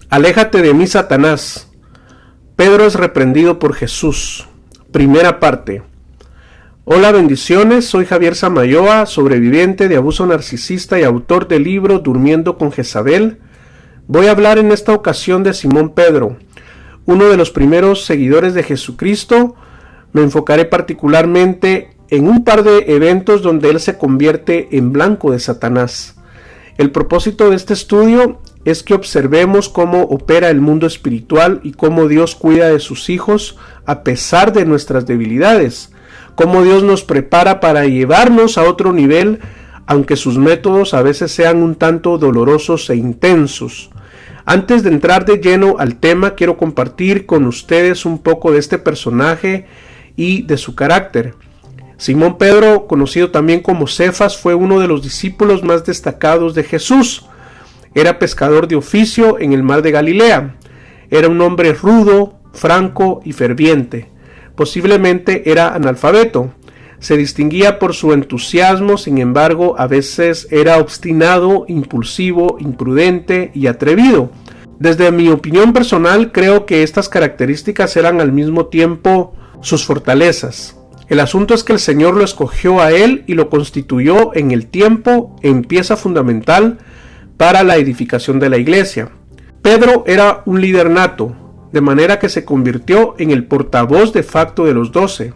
Aléjate de mí, Satanás. Pedro es reprendido por Jesús. Primera parte. Hola, bendiciones. Soy Javier Samayoa, sobreviviente de abuso narcisista y autor del libro Durmiendo con Jezabel. Voy a hablar en esta ocasión de Simón Pedro, uno de los primeros seguidores de Jesucristo. Me enfocaré particularmente en un par de eventos donde él se convierte en blanco de Satanás. El propósito de este estudio es que observemos cómo opera el mundo espiritual y cómo Dios cuida de sus hijos a pesar de nuestras debilidades, cómo Dios nos prepara para llevarnos a otro nivel, aunque sus métodos a veces sean un tanto dolorosos e intensos. Antes de entrar de lleno al tema, quiero compartir con ustedes un poco de este personaje y de su carácter. Simón Pedro, conocido también como Cefas, fue uno de los discípulos más destacados de Jesús. Era pescador de oficio en el mar de Galilea. Era un hombre rudo, franco y ferviente. Posiblemente era analfabeto. Se distinguía por su entusiasmo, sin embargo, a veces era obstinado, impulsivo, imprudente y atrevido. Desde mi opinión personal, creo que estas características eran al mismo tiempo sus fortalezas. El asunto es que el Señor lo escogió a él y lo constituyó en el tiempo en pieza fundamental para la edificación de la iglesia. Pedro era un líder nato, de manera que se convirtió en el portavoz de facto de los 12.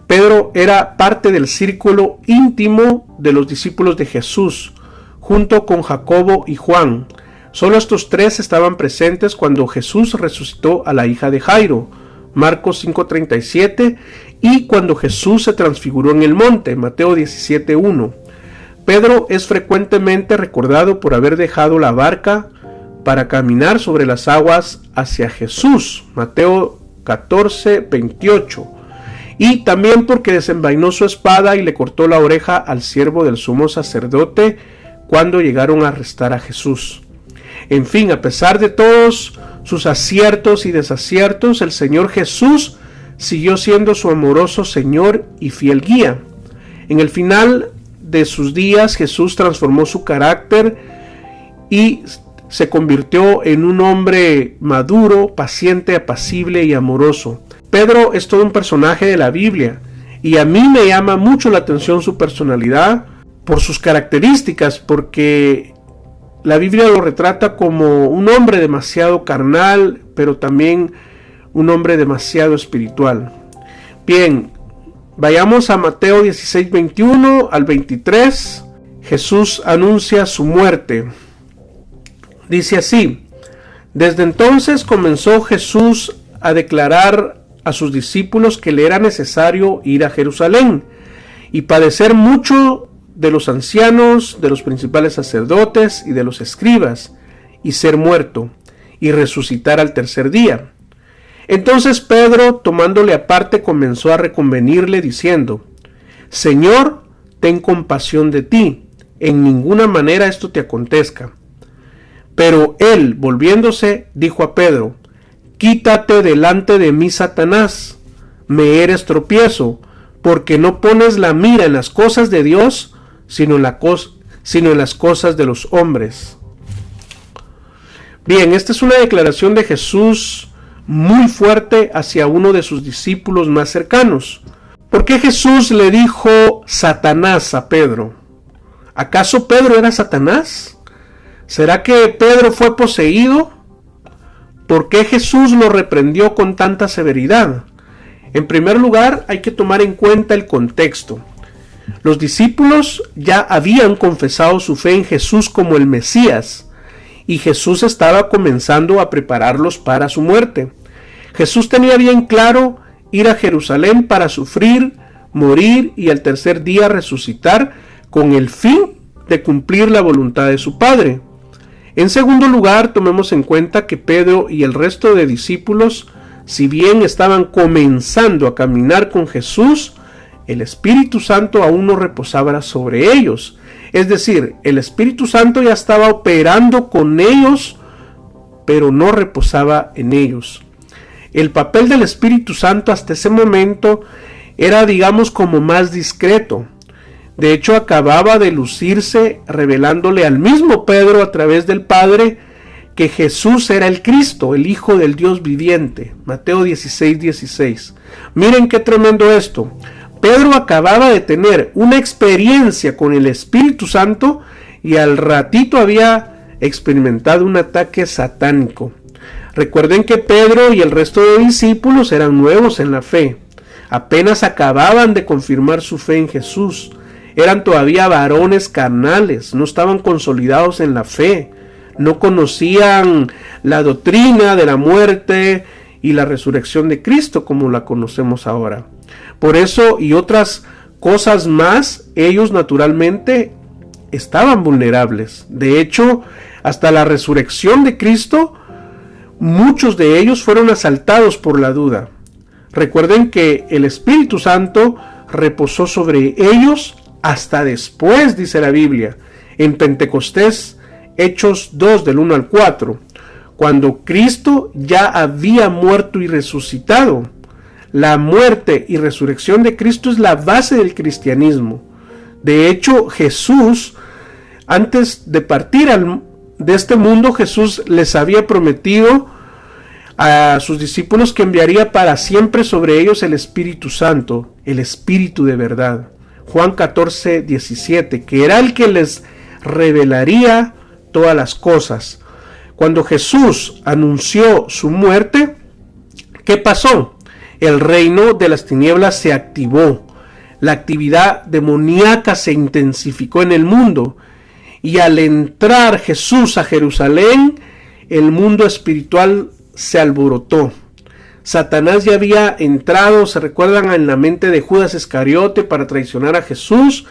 Pedro era parte del círculo íntimo de los discípulos de Jesús, junto con Jacobo y Juan. Solo estos tres estaban presentes cuando Jesús resucitó a la hija de Jairo, Marcos 5:37, y cuando Jesús se transfiguró en el monte, Mateo 17:1. Pedro es frecuentemente recordado por haber dejado la barca para caminar sobre las aguas hacia Jesús, Mateo 14:28, y también porque desenvainó su espada y le cortó la oreja al siervo del sumo sacerdote cuando llegaron a arrestar a Jesús. En fin, a pesar de todos sus aciertos y desaciertos, el Señor Jesús siguió siendo su amoroso Señor y fiel guía. En el final de sus días, Jesús transformó su carácter y se convirtió en un hombre maduro, paciente, apacible y amoroso. Pedro es todo un personaje de la Biblia y a mí me llama mucho la atención su personalidad por sus características, porque la Biblia lo retrata como un hombre demasiado carnal, pero también un hombre demasiado espiritual. Bien, vayamos a Mateo 16:21 al 23. Jesús anuncia su muerte. Dice así: desde entonces comenzó Jesús a declarar a sus discípulos que le era necesario ir a Jerusalén y padecer mucho de los ancianos, de los principales sacerdotes y de los escribas, y ser muerto, y resucitar al tercer día. Entonces Pedro, tomándole aparte, comenzó a reconvenirle, diciendo: Señor, ten compasión de ti, en ninguna manera esto te acontezca. Pero él, volviéndose, dijo a Pedro: Quítate delante de mí, Satanás, me eres tropiezo, porque no pones la mira en las cosas de Dios, sino en las cosas de los hombres. Bien, esta es una declaración de Jesús muy fuerte hacia uno de sus discípulos más cercanos. ¿Por qué Jesús le dijo Satanás a Pedro? ¿Acaso Pedro era Satanás? ¿Será que Pedro fue poseído? ¿Por qué Jesús lo reprendió con tanta severidad? En primer lugar, hay que tomar en cuenta el contexto. Los discípulos ya habían confesado su fe en Jesús como el Mesías, y Jesús estaba comenzando a prepararlos para su muerte. Jesús tenía bien claro ir a Jerusalén para sufrir, morir y al tercer día resucitar, con el fin de cumplir la voluntad de su Padre. En segundo lugar, tomemos en cuenta que Pedro y el resto de discípulos, si bien estaban comenzando a caminar con Jesús, el Espíritu Santo aún no reposaba sobre ellos. Es decir, el Espíritu Santo ya estaba operando con ellos, pero no reposaba en ellos. El papel del Espíritu Santo hasta ese momento era, digamos, como más discreto. De hecho, acababa de lucirse revelándole al mismo Pedro a través del Padre que Jesús era el Cristo, el Hijo del Dios viviente. Mateo 16:16. Miren qué tremendo esto. Pedro acababa de tener una experiencia con el Espíritu Santo y al ratito había experimentado un ataque satánico. Recuerden que Pedro y el resto de discípulos eran nuevos en la fe. Apenas acababan de confirmar su fe en Jesús. Eran todavía varones carnales, no estaban consolidados en la fe. No conocían la doctrina de la muerte y la resurrección de Cristo como la conocemos ahora. Por eso y otras cosas más, ellos naturalmente estaban vulnerables. De hecho, hasta la resurrección de Cristo, muchos de ellos fueron asaltados por la duda. Recuerden que el Espíritu Santo reposó sobre ellos hasta después, dice la Biblia, en Pentecostés, Hechos 2, del 1 al 4, cuando Cristo ya había muerto y resucitado. La muerte y resurrección de Cristo es la base del cristianismo. De hecho, Jesús, antes de partir de este mundo, Jesús les había prometido a sus discípulos que enviaría para siempre sobre ellos el Espíritu Santo, el Espíritu de verdad. Juan 14:17, que era el que les revelaría todas las cosas. Cuando Jesús anunció su muerte, ¿qué pasó? El reino de las tinieblas se activó. La actividad demoníaca se intensificó en el mundo. Y al entrar Jesús a Jerusalén, el mundo espiritual se alborotó. Satanás ya había entrado, se recuerdan, en la mente de Judas Iscariote para traicionar a Jesús,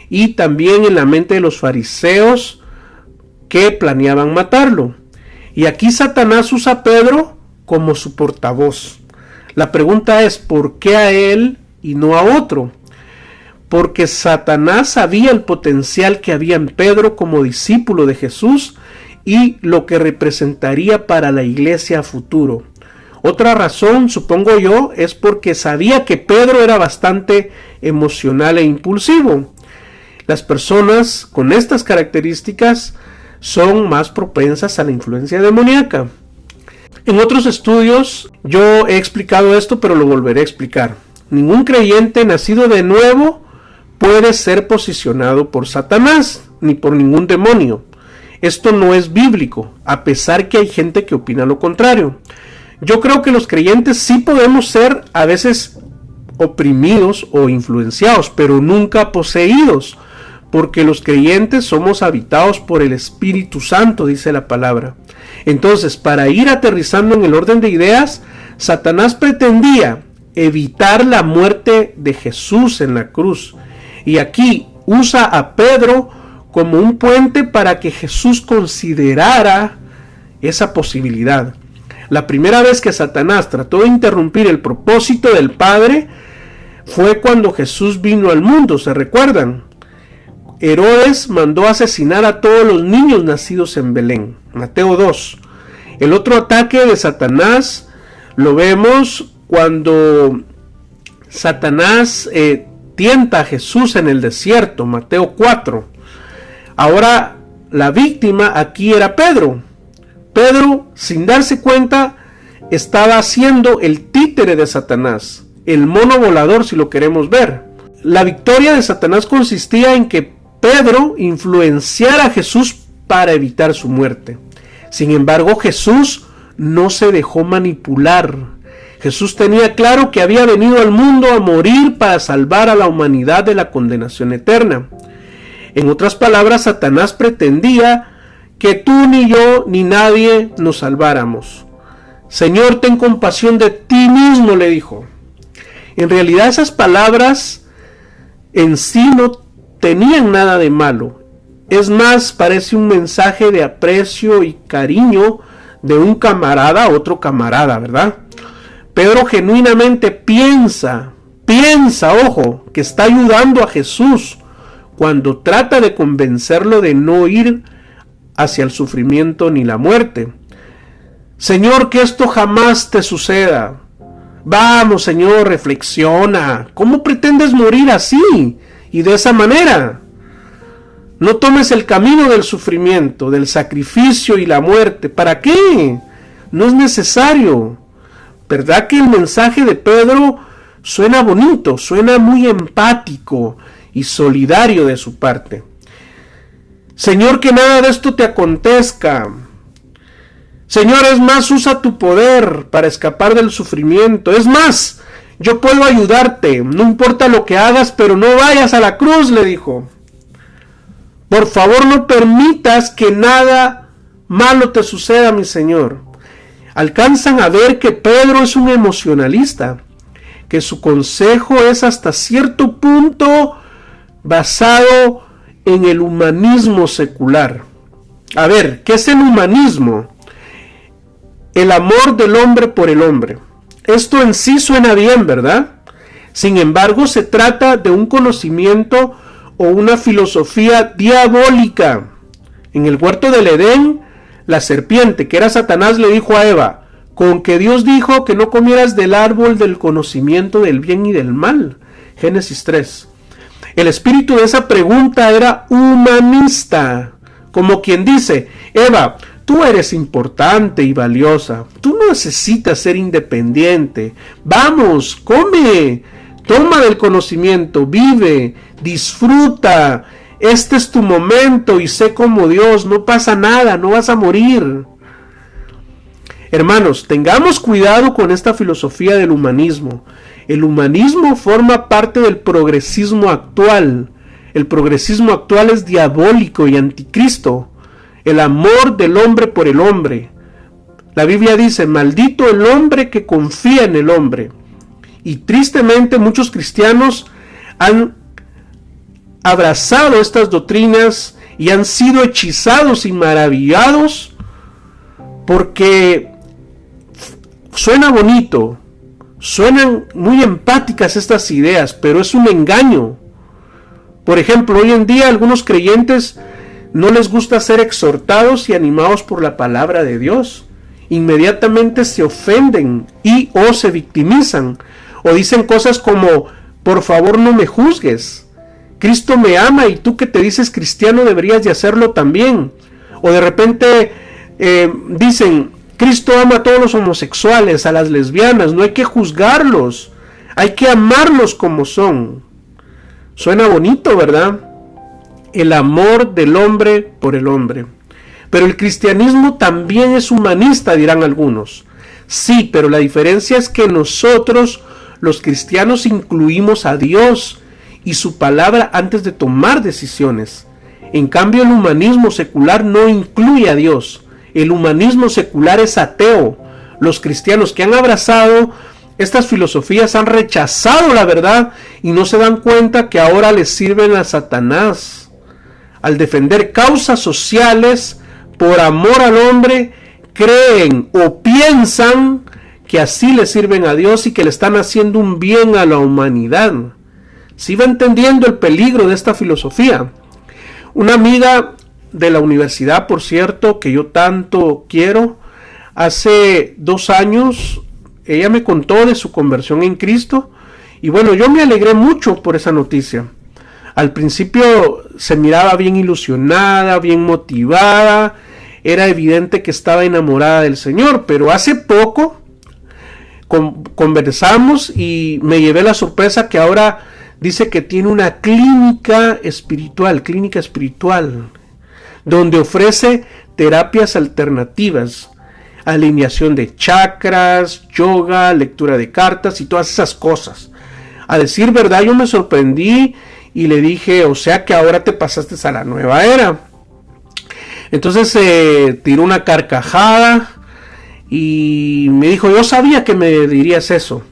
y también en la mente de los fariseos que planeaban matarlo. Y aquí Satanás usa a Pedro como su portavoz. La pregunta es, ¿por qué a él y no a otro? Porque Satanás sabía el potencial que había en Pedro como discípulo de Jesús y lo que representaría para la iglesia a futuro. Otra razón, supongo yo, es porque sabía que Pedro era bastante emocional e impulsivo. Las personas con estas características son más propensas a la influencia demoníaca. En otros estudios yo he explicado esto, pero lo volveré a explicar. Ningún creyente nacido de nuevo puede ser posicionado por Satanás, ni por ningún demonio. Esto no es bíblico, a pesar que hay gente que opina lo contrario. Yo creo que los creyentes sí podemos ser a veces oprimidos o influenciados, pero nunca poseídos, porque los creyentes somos habitados por el Espíritu Santo, dice la palabra. Entonces, para ir aterrizando en el orden de ideas, Satanás pretendía evitar la muerte de Jesús en la cruz. Y aquí usa a Pedro como un puente para que Jesús considerara esa posibilidad. La primera vez que Satanás trató de interrumpir el propósito del Padre fue cuando Jesús vino al mundo, ¿se recuerdan? Herodes mandó asesinar a todos los niños nacidos en Belén. Mateo 2. El otro ataque de Satanás lo vemos cuando Satanás tienta a Jesús en el desierto. Mateo 4. Ahora la víctima aquí era Pedro. Pedro, sin darse cuenta, estaba siendo el títere de Satanás, el mono volador, si lo queremos ver. La victoria de Satanás consistía en que Pedro influenciara a Jesús para evitar su muerte. Sin embargo, Jesús no se dejó manipular. Jesús tenía claro que había venido al mundo a morir para salvar a la humanidad de la condenación eterna. En otras palabras, Satanás pretendía que tú ni yo ni nadie nos salváramos. Señor, ten compasión de ti mismo, le dijo. En realidad esas palabras en sí no tenían nada de malo. Es más, parece un mensaje de aprecio y cariño de un camarada a otro camarada, ¿verdad? Pedro genuinamente piensa, ojo, que está ayudando a Jesús cuando trata de convencerlo de no ir hacia el sufrimiento ni la muerte. Señor, que esto jamás te suceda. Vamos, Señor, reflexiona. ¿Cómo pretendes morir así y de esa manera? No tomes el camino del sufrimiento, del sacrificio y la muerte. ¿Para qué? No es necesario. ¿Verdad que el mensaje de Pedro suena bonito, suena muy empático y solidario de su parte? Señor, que nada de esto te acontezca. Señor, es más, usa tu poder para escapar del sufrimiento. Es más, yo puedo ayudarte. No importa lo que hagas, pero no vayas a la cruz, le dijo. Por favor, no permitas que nada malo te suceda, mi Señor. Alcanzan a ver que Pedro es un emocionalista, que su consejo es hasta cierto punto basado en el humanismo secular. A ver, ¿qué es el humanismo? El amor del hombre por el hombre. Esto en sí suena bien, ¿verdad? Sin embargo, se trata de un conocimiento o una filosofía diabólica. En el huerto del Edén, la serpiente, que era Satanás, le dijo a Eva: con que Dios dijo que no comieras del árbol del conocimiento del bien y del mal. Génesis 3. El espíritu de esa pregunta era humanista, como quien dice: Eva, tú eres importante y valiosa, tú no necesitas ser independiente, vamos, come, toma del conocimiento, vive, disfruta, este es tu momento y sé como Dios, no pasa nada, no vas a morir. Hermanos, tengamos cuidado con esta filosofía del humanismo. El humanismo forma parte del progresismo actual. El progresismo actual es diabólico y anticristo. El amor del hombre por el hombre. La Biblia dice: maldito el hombre que confía en el hombre. Y tristemente muchos cristianos han abrazado estas doctrinas y han sido hechizados y maravillados porque suena bonito, suenan muy empáticas estas ideas, pero es un engaño. Por ejemplo, hoy en día algunos creyentes no les gusta ser exhortados y animados por la palabra de Dios. Inmediatamente se ofenden y o se victimizan o dicen cosas como: por favor, no me juzgues, Cristo me ama y tú que te dices cristiano deberías de hacerlo también. O de repente dicen: Cristo ama a todos los homosexuales, a las lesbianas, no hay que juzgarlos, hay que amarlos como son. Suena bonito, ¿verdad? El amor del hombre por el hombre. Pero el cristianismo también es humanista, dirán algunos. Sí, pero la diferencia es que nosotros, los cristianos, incluimos a Dios y su palabra antes de tomar decisiones. En cambio, el humanismo secular no incluye a Dios. El humanismo secular es ateo. Los cristianos que han abrazado estas filosofías han rechazado la verdad y no se dan cuenta que ahora les sirven a Satanás. Al defender causas sociales por amor al hombre, creen o piensan que así le sirven a Dios y que le están haciendo un bien a la humanidad. ¿Sí va entendiendo el peligro de esta filosofía? Una amiga de la universidad, por cierto, que yo tanto quiero, hace 2 años, ella me contó de su conversión en Cristo y bueno, yo me alegré mucho por esa noticia. Al principio se miraba bien ilusionada, bien motivada, era evidente que estaba enamorada del Señor, pero hace poco conversamos y me llevé la sorpresa que ahora dice que tiene una clínica espiritual, donde ofrece terapias alternativas, alineación de chakras, yoga, lectura de cartas y todas esas cosas. A decir verdad, yo me sorprendí y le dije: o sea que ahora te pasaste a la nueva era. Entonces tiró una carcajada y me dijo: yo sabía que me dirías eso.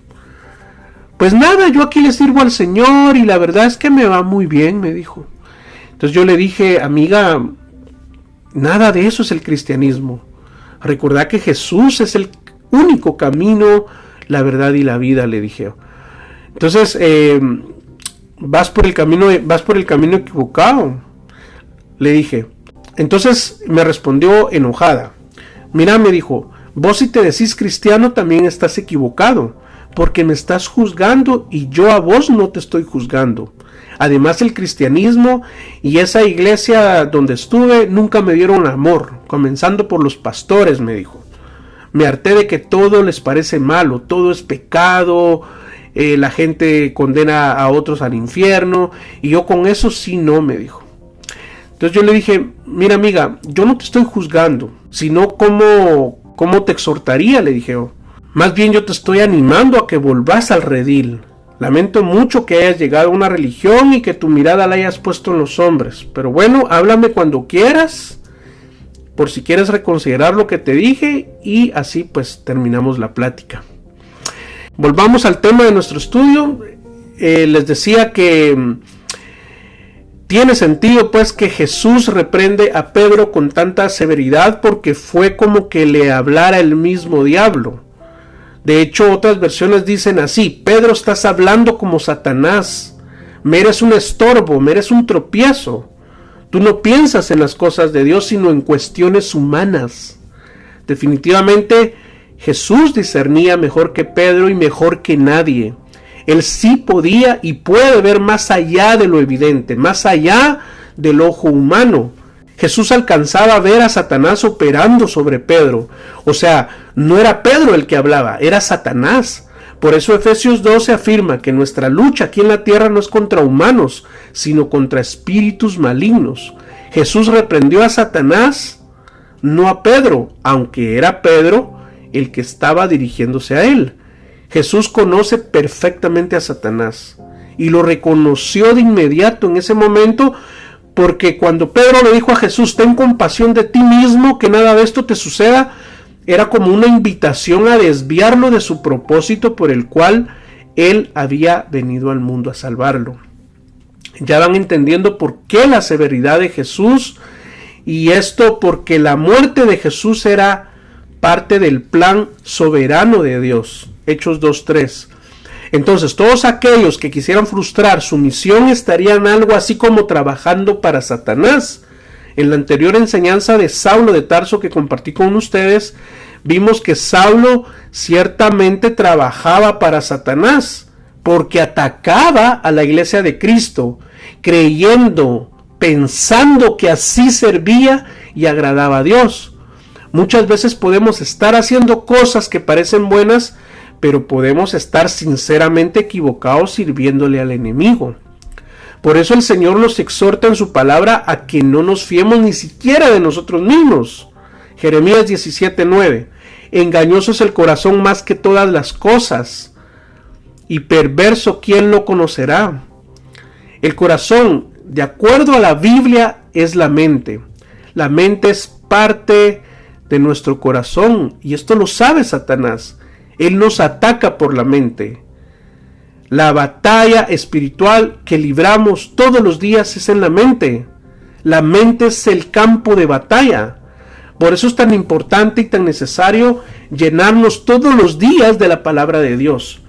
Pues nada, yo aquí le sirvo al Señor y la verdad es que me va muy bien, me dijo. Entonces yo le dije: amiga, nada de eso es el cristianismo. Recordá que Jesús es el único camino, la verdad y la vida, le dije. Entonces, vas por el camino equivocado, le dije. Entonces me respondió enojada. Mira, me dijo: vos si te decís cristiano también estás equivocado, porque me estás juzgando y yo a vos no te estoy juzgando. Además, el cristianismo y esa iglesia donde estuve nunca me dieron amor, comenzando por los pastores, me dijo. Me harté de que todo les parece malo, todo es pecado, la gente condena a otros al infierno, y yo con eso sí no, me dijo. Entonces yo le dije, mira amiga, yo no te estoy juzgando, sino cómo te exhortaría, le dije yo. Más bien yo te estoy animando a que volvás al redil. Lamento mucho que hayas llegado a una religión y que tu mirada la hayas puesto en los hombres. Pero bueno, háblame cuando quieras, por si quieres reconsiderar lo que te dije, y así pues terminamos la plática. Volvamos al tema de nuestro estudio. Les decía que tiene sentido pues que Jesús reprende a Pedro con tanta severidad porque fue como que le hablara el mismo diablo. De hecho, otras versiones dicen así: Pedro, estás hablando como Satanás, me eres un estorbo, me eres un tropiezo. Tú no piensas en las cosas de Dios, sino en cuestiones humanas. Definitivamente, Jesús discernía mejor que Pedro y mejor que nadie. Él sí podía y puede ver más allá de lo evidente, más allá del ojo humano. Jesús alcanzaba a ver a Satanás operando sobre Pedro. O sea, no era Pedro el que hablaba, era Satanás. Por eso Efesios 12 afirma que nuestra lucha aquí en la tierra no es contra humanos, sino contra espíritus malignos. Jesús reprendió a Satanás, no a Pedro, aunque era Pedro el que estaba dirigiéndose a él. Jesús conoce perfectamente a Satanás y lo reconoció de inmediato en ese momento, porque cuando Pedro le dijo a Jesús: ten compasión de ti mismo, que nada de esto te suceda, era como una invitación a desviarlo de su propósito por el cual él había venido al mundo a salvarlo. Ya van entendiendo por qué la severidad de Jesús, y esto porque la muerte de Jesús era parte del plan soberano de Dios. Hechos 2:3. Entonces, todos aquellos que quisieran frustrar su misión estarían algo así como trabajando para Satanás. En la anterior enseñanza de Saulo de Tarso que compartí con ustedes, vimos que Saulo ciertamente trabajaba para Satanás, porque atacaba a la iglesia de Cristo, creyendo, pensando que así servía y agradaba a Dios. Muchas veces podemos estar haciendo cosas que parecen buenas, pero podemos estar sinceramente equivocados sirviéndole al enemigo. Por eso el Señor nos exhorta en su palabra a que no nos fiemos ni siquiera de nosotros mismos. Jeremías 17:9. Engañoso es el corazón más que todas las cosas, y perverso, ¿quién lo conocerá? El corazón, de acuerdo a la Biblia, es la mente. La mente es parte de nuestro corazón, y esto lo sabe Satanás. Él nos ataca por la mente. La batalla espiritual que libramos todos los días es en la mente. La mente es el campo de batalla. Por eso es tan importante y tan necesario llenarnos todos los días de la palabra de Dios.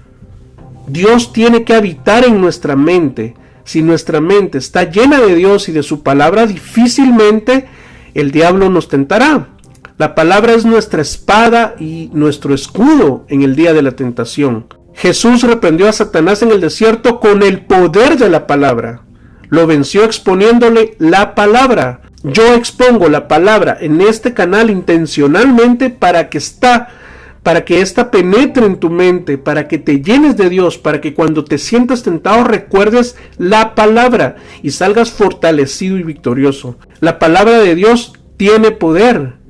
Dios tiene que habitar en nuestra mente. Si nuestra mente está llena de Dios y de su palabra, difícilmente el diablo nos tentará. La palabra es nuestra espada y nuestro escudo en el día de la tentación. Jesús reprendió a Satanás en el desierto con el poder de la palabra. Lo venció exponiéndole la palabra. Yo expongo la palabra en este canal intencionalmente para que ésta penetre en tu mente, para que te llenes de Dios, para que cuando te sientas tentado recuerdes la palabra y salgas fortalecido y victorioso. La palabra de Dios tiene poder.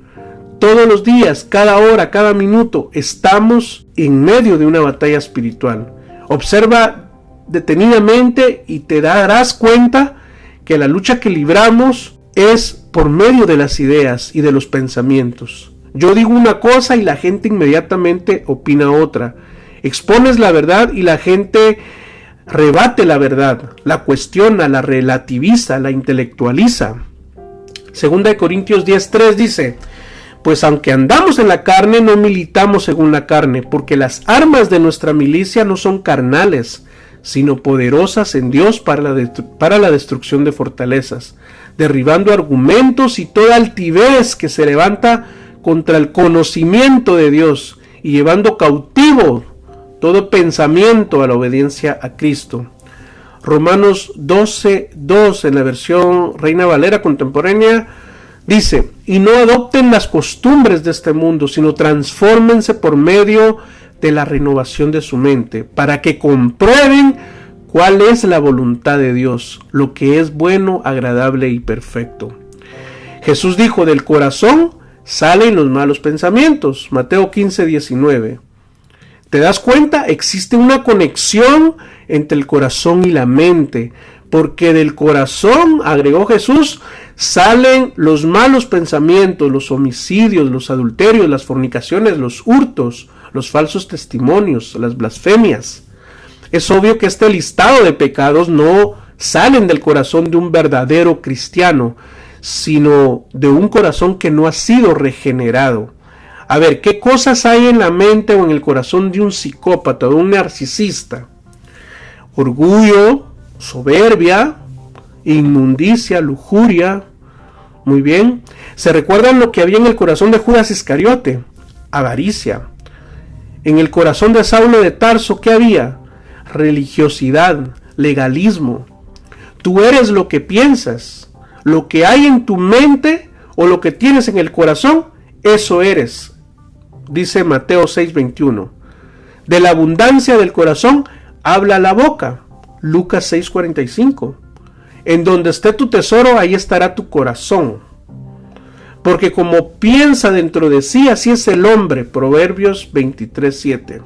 Todos los días, cada hora, cada minuto, estamos en medio de una batalla espiritual. Observa detenidamente y te darás cuenta que la lucha que libramos es por medio de las ideas y de los pensamientos. Yo digo una cosa y la gente inmediatamente opina otra. Expones la verdad y la gente rebate la verdad, la cuestiona, la relativiza, la intelectualiza. Segunda de Corintios 10:3 dice: pues aunque andamos en la carne, no militamos según la carne, porque las armas de nuestra milicia no son carnales, sino poderosas en Dios para la destrucción de fortalezas, derribando argumentos y toda altivez que se levanta contra el conocimiento de Dios, y llevando cautivo todo pensamiento a la obediencia a Cristo. Romanos 12:2 en la versión Reina Valera contemporánea dice: y no adopten las costumbres de este mundo, sino transfórmense por medio de la renovación de su mente, para que comprueben cuál es la voluntad de Dios, lo que es bueno, agradable y perfecto. Jesús dijo: del corazón salen los malos pensamientos. Mateo 15:19. ¿Te das cuenta? Existe una conexión entre el corazón y la mente, porque del corazón, agregó Jesús, salen los malos pensamientos, los homicidios, los adulterios, las fornicaciones, los hurtos, los falsos testimonios, las blasfemias. Es obvio que este listado de pecados no salen del corazón de un verdadero cristiano, sino de un corazón que no ha sido regenerado. A ver, ¿qué cosas hay en la mente o en el corazón de un psicópata, de un narcisista? Orgullo, soberbia, inmundicia, lujuria. Muy bien. ¿Se recuerdan lo que había en el corazón de Judas Iscariote? Avaricia. En el corazón de Saulo de Tarso, ¿qué había? Religiosidad, legalismo. Tú eres lo que piensas. Lo que hay en tu mente o lo que tienes en el corazón, eso eres. Dice Mateo 6:21. De la abundancia del corazón habla la boca. Lucas 6:45. En donde esté tu tesoro, ahí estará tu corazón. Porque como piensa dentro de sí, así es el hombre. Proverbios 23:7.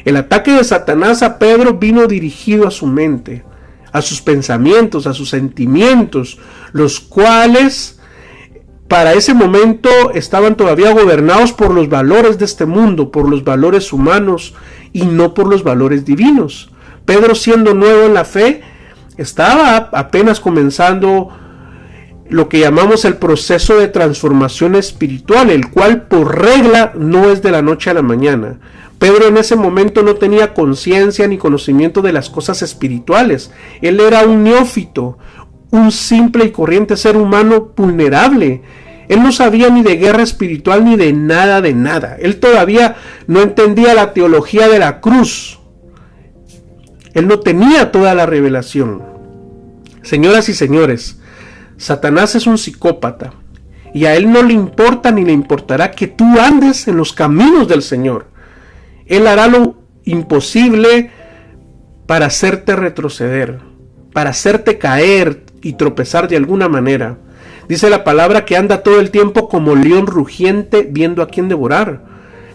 El ataque de Satanás a Pedro vino dirigido a su mente, a sus pensamientos, a sus sentimientos, los cuales para ese momento estaban todavía gobernados por los valores de este mundo, por los valores humanos y no por los valores divinos. Pedro, siendo nuevo en la fe, estaba apenas comenzando lo que llamamos el proceso de transformación espiritual, el cual por regla no es de la noche a la mañana. Pedro en ese momento no tenía conciencia ni conocimiento de las cosas espirituales. Él era un neófito, un simple y corriente ser humano vulnerable. Él no sabía ni de guerra espiritual ni de nada de nada. Él todavía no entendía la teología de la cruz. Él no tenía toda la revelación. Señoras y señores, Satanás es un psicópata y a él no le importa ni le importará que tú andes en los caminos del Señor. Él hará lo imposible para hacerte retroceder, para hacerte caer y tropezar de alguna manera. Dice la palabra que anda todo el tiempo como león rugiente viendo a quién devorar.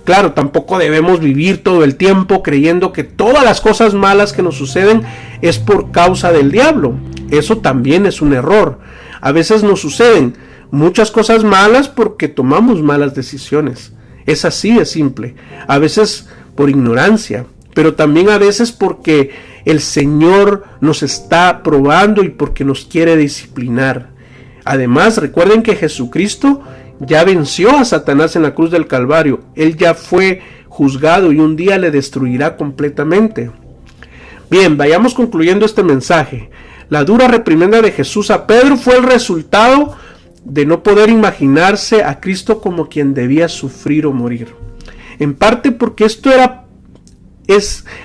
Claro, tampoco debemos vivir todo el tiempo creyendo que todas las cosas malas que nos suceden es por causa del diablo. Eso también es un error. A veces nos suceden muchas cosas malas porque tomamos malas decisiones. Es así de simple. A veces por ignorancia, pero también a veces porque el Señor nos está probando y porque nos quiere disciplinar. Además, recuerden que Jesucristo ya venció a Satanás en la cruz del Calvario. Él ya fue juzgado y un día le destruirá completamente. Bien, vayamos concluyendo este mensaje. La dura reprimenda de Jesús a Pedro fue el resultado de no poder imaginarse a Cristo como quien debía sufrir o morir. En parte porque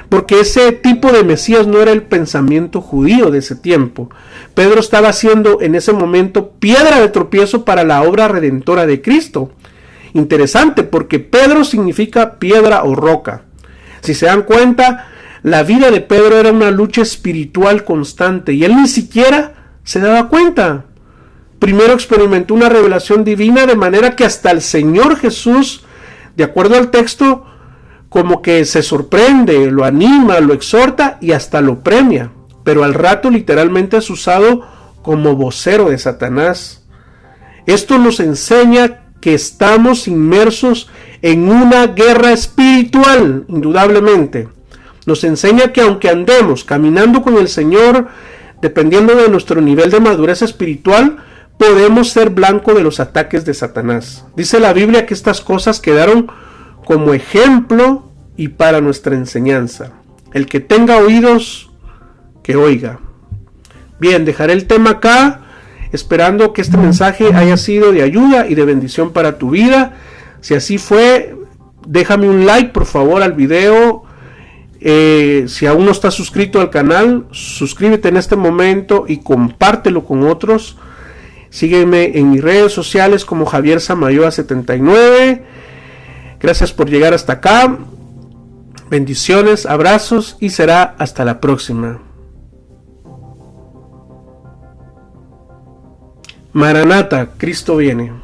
porque ese tipo de Mesías no era el pensamiento judío de ese tiempo. Pedro estaba siendo en ese momento piedra de tropiezo para la obra redentora de Cristo. Interesante, porque Pedro significa piedra o roca. Si se dan cuenta, la vida de Pedro era una lucha espiritual constante y él ni siquiera se daba cuenta. Primero experimentó una revelación divina de manera que hasta el Señor Jesús, de acuerdo al texto, como que se sorprende, lo anima, lo exhorta y hasta lo premia. Pero al rato literalmente es usado como vocero de Satanás. Esto nos enseña que estamos inmersos en una guerra espiritual, indudablemente. Nos enseña que aunque andemos caminando con el Señor, dependiendo de nuestro nivel de madurez espiritual, podemos ser blanco de los ataques de Satanás. Dice la Biblia que estas cosas quedaron como ejemplo y para nuestra enseñanza. El que tenga oídos, que oiga. Bien, dejaré el tema acá, esperando que este mensaje haya sido de ayuda y de bendición para tu vida. Si así fue, déjame un like por favor al video, Si aún no estás suscrito al canal, suscríbete en este momento y compártelo con otros. Sígueme en mis redes sociales como Javier Samayoa 79. Gracias por llegar hasta acá. Bendiciones, abrazos y será hasta la próxima. Maranata, Cristo viene.